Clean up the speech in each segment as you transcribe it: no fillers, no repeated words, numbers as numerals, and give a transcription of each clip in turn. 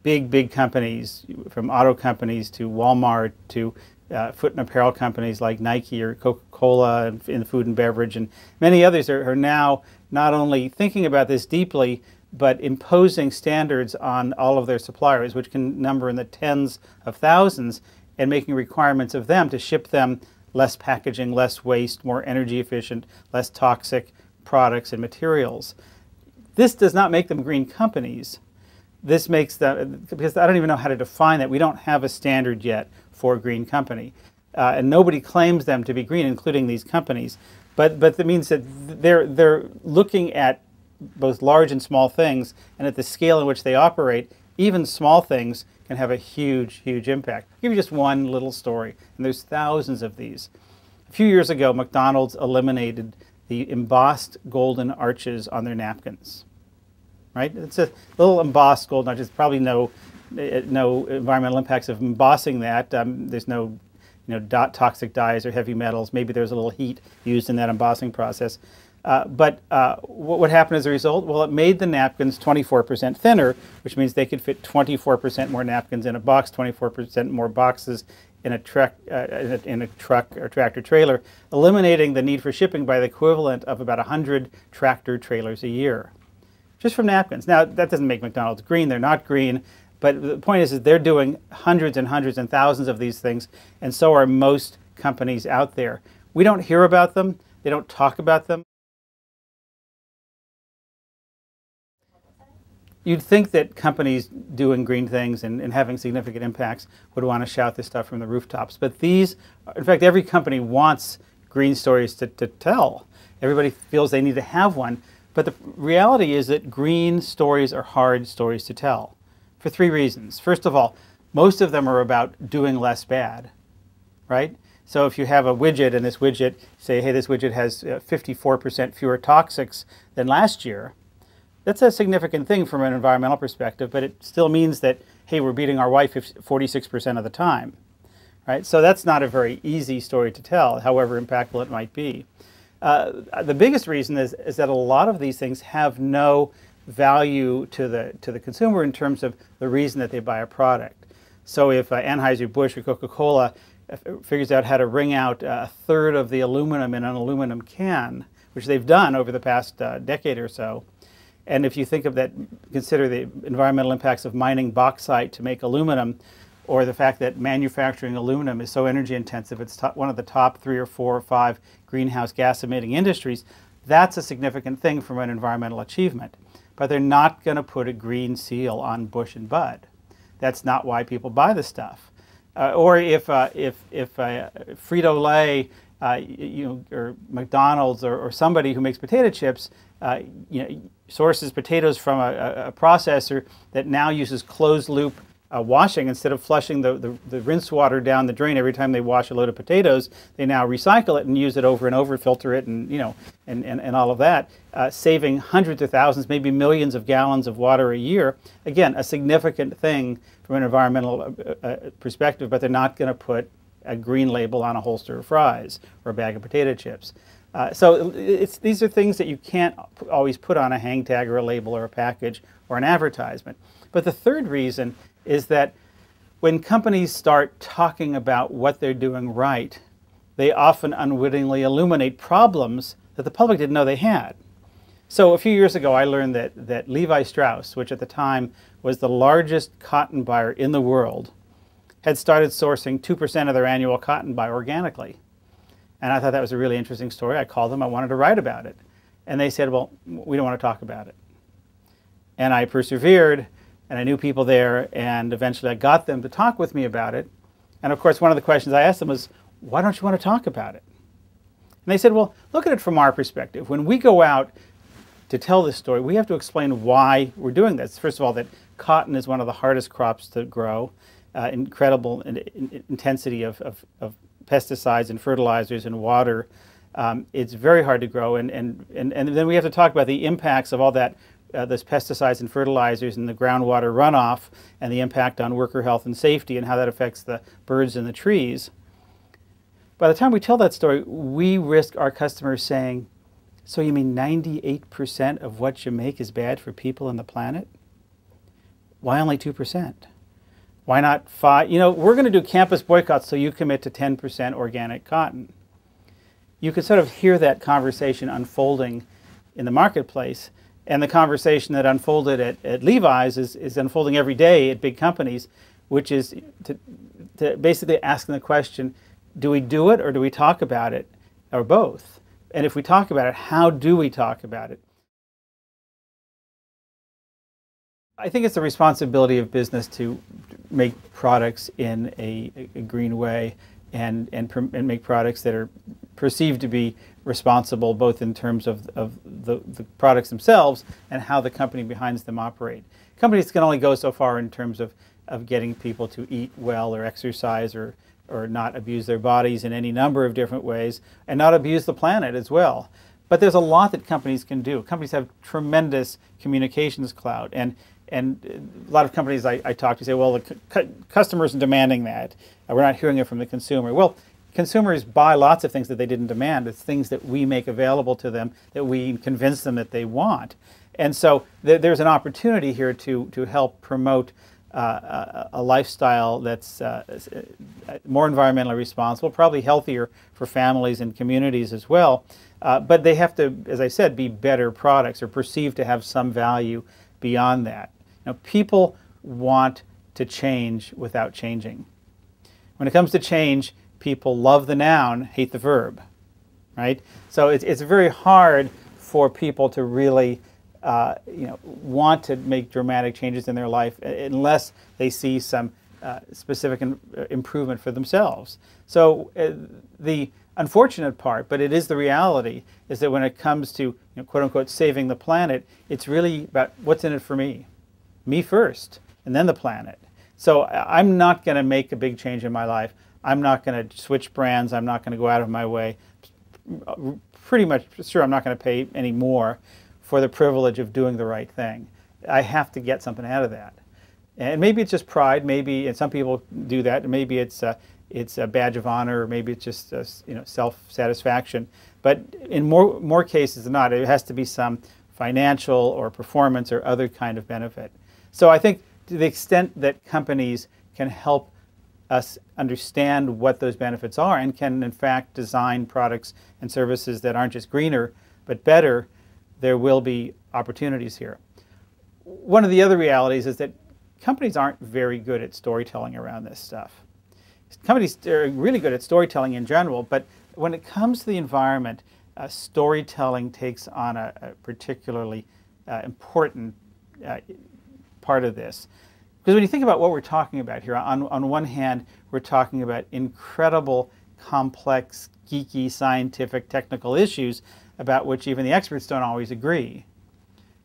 big companies, from auto companies to Walmart to foot and apparel companies like Nike or Coca-Cola in food and beverage, and many others are now not only thinking about this deeply, but imposing standards on all of their suppliers, which can number in the tens of thousands, and making requirements of them to ship them less packaging, less waste, more energy efficient, less toxic products and materials. This does not make them green companies. This makes them, because I don't even know how to define that. We don't have a standard yet for a green company. And nobody claims them to be green, including these companies. But that means that they're looking at both large and small things, and at the scale in which they operate, even small things can have a huge impact. I'll give you just one little story, and there's thousands of these. A few years ago, McDonald's eliminated the embossed golden arches on their napkins. Right? It's a little embossed golden arches. Probably no environmental impacts of embossing that. There's no toxic dyes or heavy metals. Maybe there's a little heat used in that embossing process. But what happened as a result? Well, it made the napkins 24% thinner, which means they could fit 24% more napkins in a box, 24% more boxes in a truck or tractor trailer, eliminating the need for shipping by the equivalent of about 100 tractor trailers a year, just from napkins. Now, that doesn't make McDonald's green. They're not green. But the point is they're doing hundreds and hundreds and thousands of these things, and so are most companies out there. We don't hear about them. They don't talk about them. You'd think that companies doing green things and having significant impacts would want to shout this stuff from the rooftops. But these, in fact, every company wants green stories to tell. Everybody feels they need to have one. But the reality is that green stories are hard stories to tell for three reasons. First of all, most of them are about doing less bad, right? So if you have a widget and this widget, say, hey, this widget has 54% fewer toxics than last year, that's a significant thing from an environmental perspective, but it still means that, hey, we're beating our wife 46% of the time, right? So that's not a very easy story to tell, however impactful it might be. The biggest reason is that a lot of these things have no value to the consumer in terms of the reason that they buy a product. So if Anheuser-Busch or Coca-Cola figures out how to wring out a third of the aluminum in an aluminum can, which they've done over the past decade or so, and if you think of that, consider the environmental impacts of mining bauxite to make aluminum, or the fact that manufacturing aluminum is so energy intensive, it's one of the top 3 or 4 or 5 greenhouse gas emitting industries, that's a significant thing from an environmental achievement. But they're not going to put a green seal on Bush and Bud. That's not why people buy the stuff. Or if Frito-Lay, or McDonald's or somebody who makes potato chips, sources potatoes from a processor that now uses closed loop washing. Instead of flushing the rinse water down the drain every time they wash a load of potatoes, they now recycle it and use it over and over, filter it, and and all of that, saving hundreds of thousands, maybe millions of gallons of water a year. Again, a significant thing from an environmental perspective, but they're not going to put a green label on a holster of fries or a bag of potato chips. So these are things that you can't always put on a hang tag or a label or a package or an advertisement. But the third reason is that when companies start talking about what they're doing right, they often unwittingly illuminate problems that the public didn't know they had. So a few years ago, I learned that Levi Strauss, which at the time was the largest cotton buyer in the world, had started sourcing 2% of their annual cotton buy organically. And I thought that was a really interesting story. I called them. I wanted to write about it. And they said, well, we don't want to talk about it. And I persevered, and I knew people there, and eventually I got them to talk with me about it. And of course, one of the questions I asked them was, why don't you want to talk about it? And they said, well, look at it from our perspective. When we go out to tell this story, we have to explain why we're doing this. First of all, that cotton is one of the hardest crops to grow, incredible intensity of pesticides and fertilizers and water. It's very hard to grow, and then we have to talk about the impacts of all that, those pesticides and fertilizers and the groundwater runoff, and the impact on worker health and safety, and how that affects the birds and the trees. By the time we tell that story, we risk our customers saying, so you mean 98% of what you make is bad for people and the planet? Why only 2%? Why not 5? You know, we're going to do campus boycotts so you commit to 10% organic cotton. You could sort of hear that conversation unfolding in the marketplace, and the conversation that unfolded at Levi's is unfolding every day at big companies, which is to basically asking the question, do we do it or do we talk about it, or both? And if we talk about it, how do we talk about it? I think it's the responsibility of business to make products in a green way and make products that are perceived to be responsible, both in terms of the products themselves and how the company behind them operate. Companies can only go so far in terms of getting people to eat well or exercise or not abuse their bodies in any number of different ways, and not abuse the planet as well. But there's a lot that companies can do. Companies have tremendous communications clout, and a lot of companies I talk to say, well, the customers are demanding that. We're not hearing it from the consumer. Well, consumers buy lots of things that they didn't demand. It's things that we make available to them, that we convince them that they want. And so there's an opportunity here to help promote a lifestyle that's more environmentally responsible, probably healthier for families and communities as well. But they have to, as I said, be better products or perceived to have some value beyond that. Now, people want to change without changing. When it comes to change, people love the noun, hate the verb, right? So it's very hard for people to really want to make dramatic changes in their life unless they see some specific improvement for themselves. So the unfortunate part, but it is the reality, is that when it comes to quote unquote saving the planet, it's really about what's in it for me first, and then the planet. So I'm not going to make a big change in my life. I'm not going to switch brands. I'm not going to go out of my way. Pretty much sure I'm not going to pay any more for the privilege of doing the right thing. I have to get something out of that. And maybe it's just pride. Maybe, and some people do that. Maybe it's a badge of honor, or maybe it's just self-satisfaction. But in more cases than not, it has to be some financial or performance or other kind of benefit. So I think to the extent that companies can help us understand what those benefits are and can in fact design products and services that aren't just greener but better, there will be opportunities here. One of the other realities is that companies aren't very good at storytelling around this stuff. Companies are really good at storytelling in general, but when it comes to the environment, storytelling takes on a particularly important part of this. Because when you think about what we're talking about here, on one hand, we're talking about incredible, complex, geeky, scientific, technical issues about which even the experts don't always agree.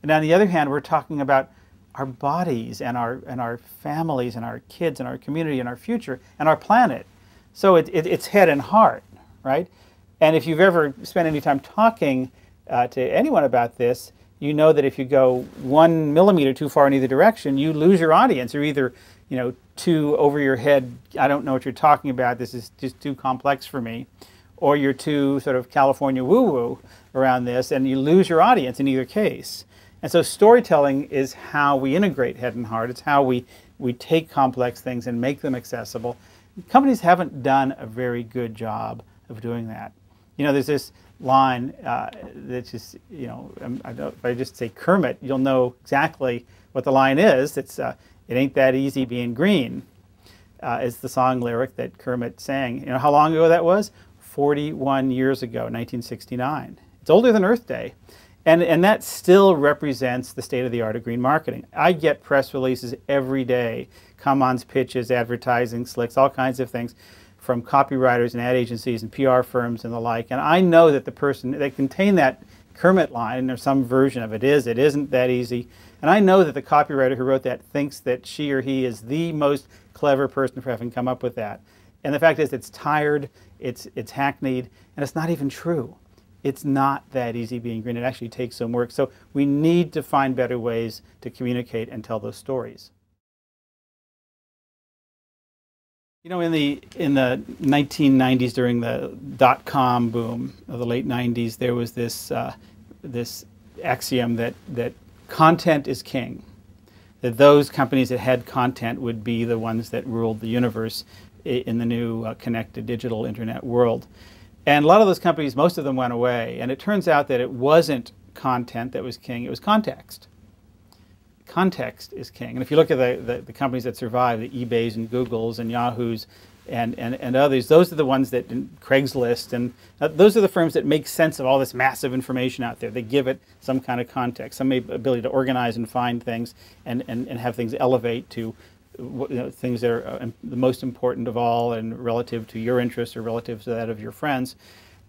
And on the other hand, we're talking about our bodies and our families and our kids and our community and our future and our planet. So it's head and heart, right? And if you've ever spent any time talking to anyone about this, you know that if you go 1 millimeter too far in either direction, you lose your audience. You're either too over your head, I don't know what you're talking about, this is just too complex for me, or you're too sort of California woo-woo around this, and you lose your audience in either case. And so storytelling is how we integrate head and heart. It's how we take complex things and make them accessible. Companies haven't done a very good job of doing that. There's this line that's just, if I just say Kermit, you'll know exactly what the line is. It's, it ain't that easy being green, is the song lyric that Kermit sang. You know how long ago that was? 41 years ago, 1969. It's older than Earth Day. And that still represents the state of the art of green marketing. I get press releases every day, come-ons, pitches, advertising, slicks, all kinds of things from copywriters and ad agencies and PR firms and the like. And I know that the person, they contain that Kermit line, or some version of it isn't that easy. And I know that the copywriter who wrote that thinks that she or he is the most clever person for having come up with that. And the fact is, it's tired, it's hackneyed, and it's not even true. It's not that easy being green. It actually takes some work. So we need to find better ways to communicate and tell those stories. In the 1990s, during the dot-com boom of the late 90s, there was this axiom that content is king. that those companies that had content would be the ones that ruled the universe in the new connected digital internet world. And a lot of those companies, most of them went away. And it turns out that it wasn't content that was king, it was context. Context is king. And if you look at the companies that survive, the eBays and Googles and Yahoos and others, those are the ones that, Craigslist, and those are the firms that make sense of all this massive information out there. They give it some kind of context, some ability to organize and find things and have things elevate to things that are the most important of all and relative to your interests or relative to that of your friends.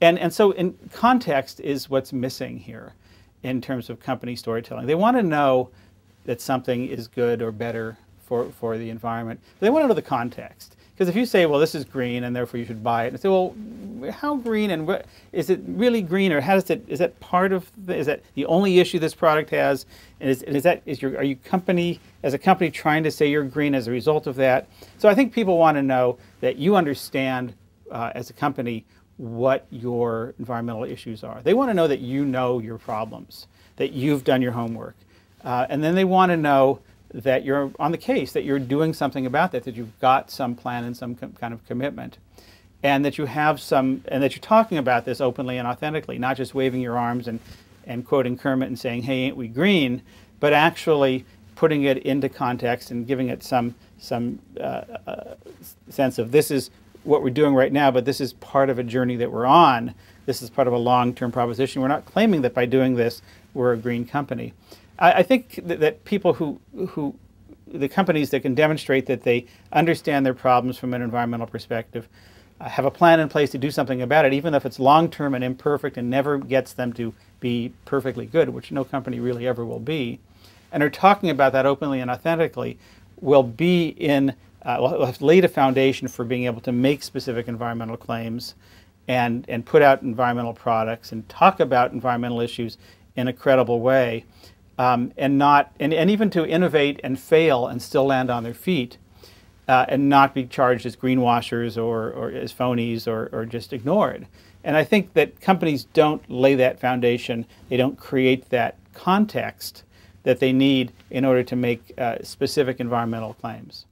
And so in context is what's missing here in terms of company storytelling. They want to know that something is good or better for the environment. They want to know the context. Because if you say, well, this is green and therefore you should buy it, and say, well, how green and what, is it really green, or how does it, is that part of is that the only issue this product has? And are you company, as a company, trying to say you're green as a result of that? So I think people want to know that you understand as a company what your environmental issues are. They want to know that you know your problems, that you've done your homework. And then they want to know that you're on the case, that you're doing something about that you've got some plan and some kind of commitment, and that you have some, and that you're talking about this openly and authentically, not just waving your arms and quoting Kermit and saying, hey, ain't we green, but actually putting it into context and giving it some sense of this is what we're doing right now, but this is part of a journey that we're on. This is part of a long-term proposition. We're not claiming that by doing this, we're a green company. I think that people the companies that can demonstrate that they understand their problems from an environmental perspective, have a plan in place to do something about it, even if it's long-term and imperfect and never gets them to be perfectly good, which no company really ever will be, and are talking about that openly and authentically, will be in, will have laid a foundation for being able to make specific environmental claims and put out environmental products and talk about environmental issues in a credible way. And even to innovate and fail and still land on their feet and not be charged as greenwashers or as phonies or just ignored. And I think that companies don't lay that foundation, they don't create that context that they need in order to make specific environmental claims.